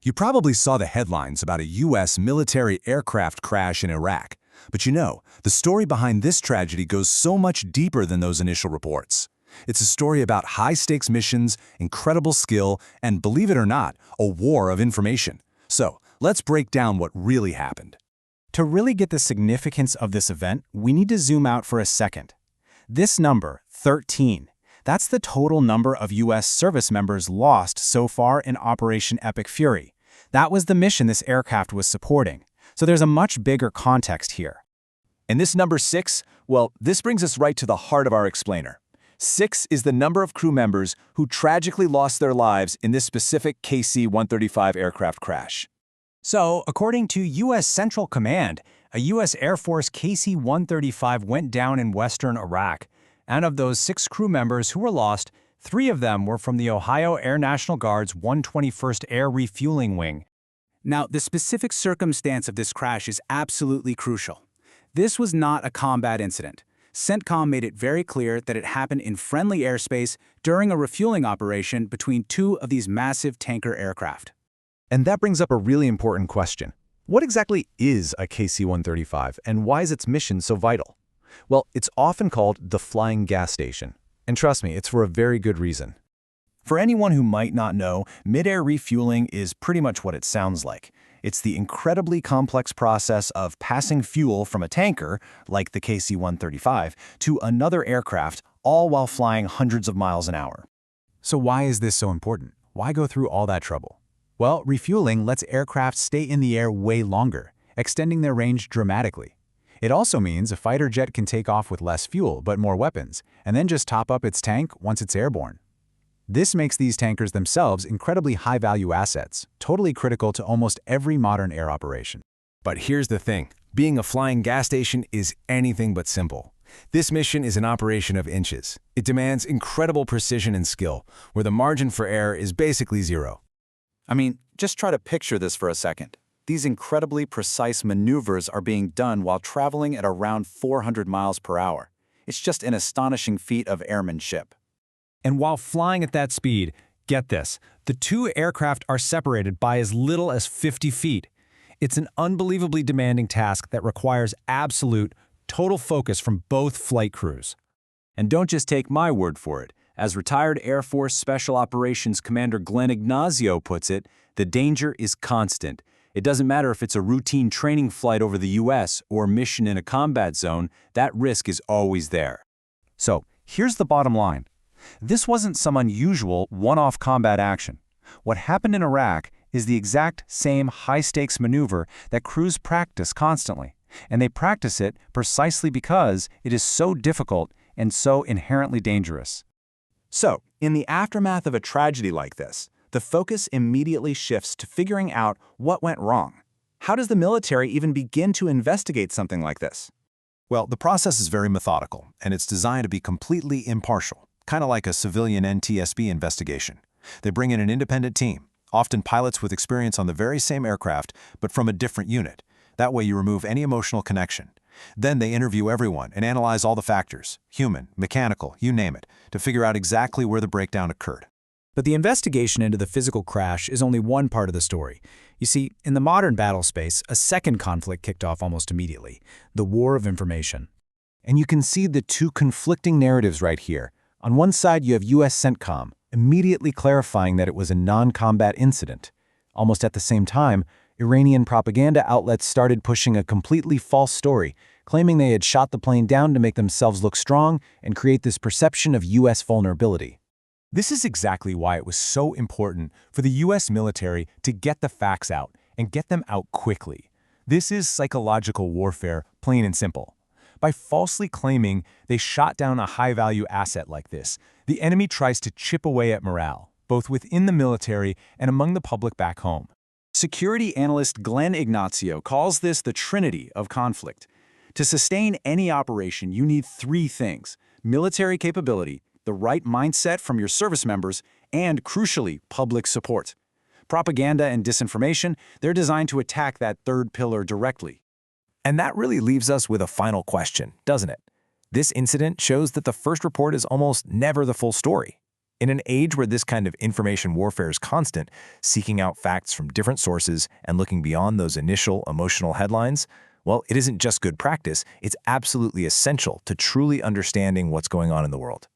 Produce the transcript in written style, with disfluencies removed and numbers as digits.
You probably saw the headlines about a U.S. military aircraft crash in Iraq. But the story behind this tragedy goes so much deeper than those initial reports. It's a story about high-stakes missions, incredible skill, and, believe it or not, a war of information. So, let's break down what really happened. To really get the significance of this event, we need to zoom out for a second. This number, 13, that's the total number of U.S. service members lost so far in Operation Epic Fury. That was the mission this aircraft was supporting. So there's a much bigger context here. And this number 6, well, this brings us right to the heart of our explainer. 6 is the number of crew members who tragically lost their lives in this specific KC-135 aircraft crash. So, according to U.S. Central Command, a U.S. Air Force KC-135 went down in western Iraq. And of those 6 crew members who were lost, 3 of them were from the Ohio Air National Guard's 121st Air Refueling Wing. Now, the specific circumstance of this crash is absolutely crucial. This was not a combat incident. CENTCOM made it very clear that it happened in friendly airspace during a refueling operation between 2 of these massive tanker aircraft. And that brings up a really important question. What exactly is a KC-135, and why is its mission so vital? Well, it's often called the flying gas station. And trust me, it's for a very good reason. For anyone who might not know, mid-air refueling is pretty much what it sounds like. It's the incredibly complex process of passing fuel from a tanker, like the KC-135, to another aircraft, all while flying hundreds of miles an hour. So why is this so important? Why go through all that trouble? Well, refueling lets aircraft stay in the air way longer, extending their range dramatically. It also means a fighter jet can take off with less fuel but more weapons, and then just top up its tank once it's airborne. This makes these tankers themselves incredibly high-value assets, totally critical to almost every modern air operation. But here's the thing. Being a flying gas station is anything but simple. This mission is an operation of inches. It demands incredible precision and skill, where the margin for error is basically zero. I mean, just try to picture this for a second. These incredibly precise maneuvers are being done while traveling at around 400 miles per hour. It's just an astonishing feat of airmanship. And while flying at that speed, get this, the 2 aircraft are separated by as little as 50 feet. It's an unbelievably demanding task that requires absolute, total focus from both flight crews. And don't just take my word for it. As retired Air Force Special Operations Commander Glenn Ignazio puts it, the danger is constant. It doesn't matter if it's a routine training flight over the U.S. or a mission in a combat zone, that risk is always there. So, here's the bottom line. This wasn't some unusual one-off combat action. What happened in Iraq is the exact same high-stakes maneuver that crews practice constantly, and they practice it precisely because it is so difficult and so inherently dangerous. So, in the aftermath of a tragedy like this, the focus immediately shifts to figuring out what went wrong. How does the military even begin to investigate something like this? Well, the process is very methodical, and it's designed to be completely impartial, kind of like a civilian NTSB investigation. They bring in an independent team, often pilots with experience on the very same aircraft, but from a different unit. That way you remove any emotional connection. Then they interview everyone and analyze all the factors, human, mechanical, you name it, to figure out exactly where the breakdown occurred. But the investigation into the physical crash is only one part of the story. You see, in the modern battle space, a second conflict kicked off almost immediately, the war of information. And you can see the 2 conflicting narratives right here. On one side, you have U.S. CENTCOM, immediately clarifying that it was a non-combat incident. Almost at the same time, Iranian propaganda outlets started pushing a completely false story, claiming they had shot the plane down to make themselves look strong and create this perception of U.S. vulnerability. This is exactly why it was so important for the U.S. military to get the facts out and get them out quickly. This is psychological warfare, plain and simple. By falsely claiming they shot down a high-value asset like this, the enemy tries to chip away at morale, both within the military and among the public back home. Security analyst Glenn Ignazio calls this the trinity of conflict. To sustain any operation, you need 3 things: military capability, the right mindset from your service members, and, crucially, public support. Propaganda and disinformation, they're designed to attack that third pillar directly. And that really leaves us with a final question, doesn't it? This incident shows that the first report is almost never the full story. In an age where this kind of information warfare is constant, seeking out facts from different sources and looking beyond those initial emotional headlines, well, it isn't just good practice, it's absolutely essential to truly understanding what's going on in the world.